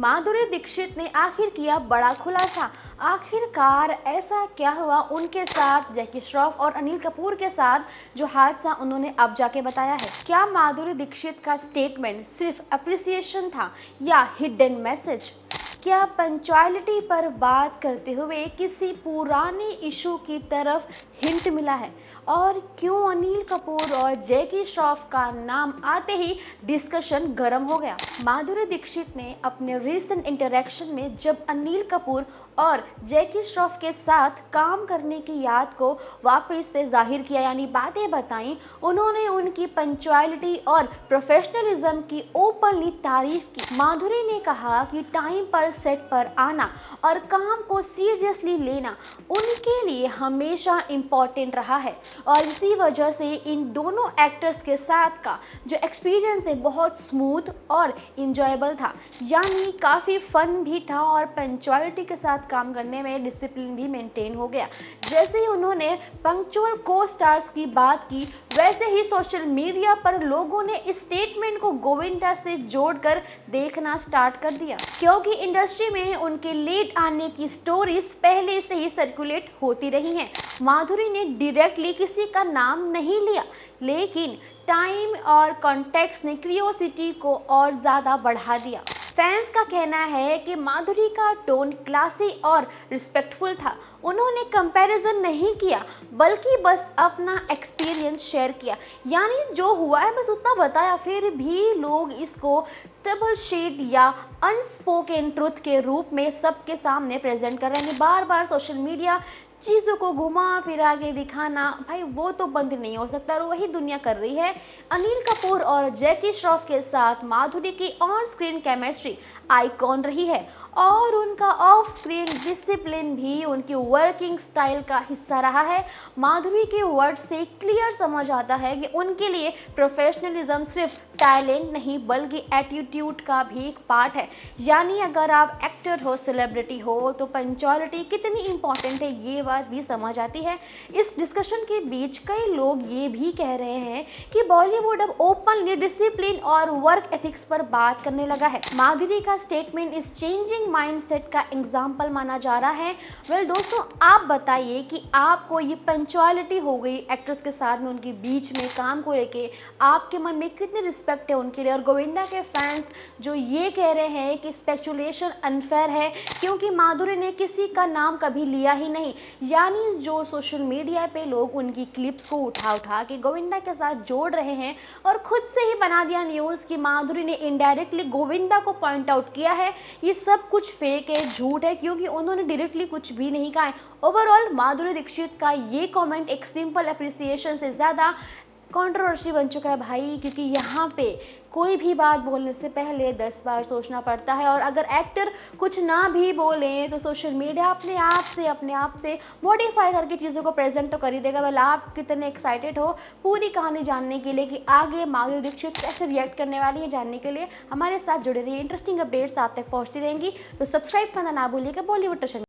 माधुरी दीक्षित ने आखिर किया बड़ा खुलासा। आखिरकार ऐसा क्या हुआ उनके साथ, जैकी श्रॉफ और अनिल कपूर के साथ, जो हादसा उन्होंने अब जाके बताया है। क्या माधुरी दीक्षित का स्टेटमेंट सिर्फ अप्रिसिएशन था या हिडन मैसेज? क्या पंक्चुअलिटी पर बात करते हुए किसी पुराने इशू की तरफ हिंट मिला है? और क्यों अनिल कपूर और जैकी श्रॉफ का नाम आते ही डिस्कशन गर्म हो गया? माधुरी दीक्षित ने अपने रीसेंट इंटरेक्शन में जब अनिल कपूर और जैकी श्रॉफ के साथ काम करने की याद को वापस से जाहिर किया, यानी बातें बताई। उन्होंने उनकी पंक्चुअलिटी और प्रोफेशनलिज्म की ओपनली तारीफ की। माधुरी ने कहा कि टाइम पर सेट पर आना और काम को सीरियसली लेना उनके लिए हमेशा इम्पॉर्टेंट रहा है और इसी वजह से इन दोनों एक्टर्स के साथ का जो एक्सपीरियंस है बहुत स्मूथ और इंजॉयबल था, यानी काफ़ी फन भी था और पंक्चुअलिटी के साथ काम करने में डिसिप्लिन भी मेंटेन हो गया। जैसे ही उन्होंने पंक्चुअल को स्टार्स की बात की, वैसे ही सोशल मीडिया पर लोगों ने इस स्टेटमेंट को गोविंदा से जोड़कर देखना स्टार्ट कर दिया, क्योंकि इंडस्ट्री में उनके लेट आने की स्टोरीज पहले से ही सर्कुलेट होती रही हैं। माधुरी ने डायरेक्टली किसी का नाम नहीं लिया, लेकिन टाइम और कॉन्टेक्स्ट ने क्यूरियोसिटी को और ज़्यादा बढ़ा दिया। फैंस का कहना है कि माधुरी का टोन क्लासी और रिस्पेक्टफुल था। उन्होंने कंपैरिजन नहीं किया, बल्कि बस अपना एक्सपीरियंस शेयर किया, यानी जो हुआ है बस उतना बताया। फिर भी लोग इसको स्टबल शेड या अनस्पोकन ट्रुथ के रूप में सबके सामने प्रेजेंट कर रहे हैं। बार बार सोशल मीडिया चीज़ों को घुमा फिरा के दिखाना, भाई वो तो बंद नहीं हो सकता और वही दुनिया कर रही है। अनिल कपूर और जैकी श्रॉफ के साथ माधुरी की ऑन स्क्रीन केमिस्ट्री आइकॉन रही है और उनका ऑफ स्क्रीन डिसिप्लिन भी उनकी वर्किंग स्टाइल का हिस्सा रहा है। माधुरी के वर्ड से क्लियर समझ आता है कि उनके लिए प्रोफेशनलिज्म सिर्फ टैलेंट नहीं बल्कि एटीट्यूड का भी एक पार्ट है। यानी अगर आप एक्टर हो, सेलिब्रिटी हो, तो पंक्चुअलिटी कितनी इंपॉर्टेंट है ये बात भी समझ आती है। इस डिस्कशन के बीच कई लोग ये भी कह रहे हैं कि बॉलीवुड अब ओपनली डिसिप्लिन और वर्क एथिक्स पर बात करने लगा है। माधुरी का स्टेटमेंट इस चेंजिंग माइंडसेट का एग्जाम्पल माना जा रहा है। वेल दोस्तों, आप बताइए कि आपको ये पंक्चुअलिटी हो गई एक्ट्रेस के साथ में, उनके बीच में काम को लेके आपके मन में कितनी रिस्पेक्ट है उनके लिए? और गोविंदा के फैंस जो ये कह रहे हैं कि स्पेकुलेशन अनफेयर है क्योंकि माधुरी ने किसी का नाम कभी लिया ही नहीं, यानी जो सोशल मीडिया पे लोग उनकी क्लिप्स को उठा उठा के गोविंदा के साथ जोड़ रहे हैं और खुद से ही बना दिया न्यूज़ कि माधुरी ने इनडायरेक्टली गोविंदा को पॉइंट आउट किया है। ये सब कुछ फेक है, झूठ है, क्योंकि उन्होंने डायरेक्टली कुछ भी नहीं कहा है। ओवरऑल माधुरी दीक्षित का ये कमेंट एक सिंपल अप्रिसिएशन से ज़्यादा कंट्रोवर्सी बन चुका है भाई, क्योंकि यहाँ पे कोई भी बात बोलने से पहले 10 बार सोचना पड़ता है और अगर एक्टर कुछ ना भी बोले तो सोशल मीडिया अपने आप से मॉडिफाई करके चीज़ों को प्रेजेंट तो कर ही देगा। वाला आप कितने एक्साइटेड हो पूरी कहानी जानने के लिए कि आगे माधुरी दीक्षित कैसे रिएक्ट करने वाली है, जानने के लिए हमारे साथ जुड़े रहिए। इंटरेस्टिंग अपडेट्स आप तक पहुँचती रहेंगी, तो सब्सक्राइब करना ना भूलिएगा बॉलीवुड टशन।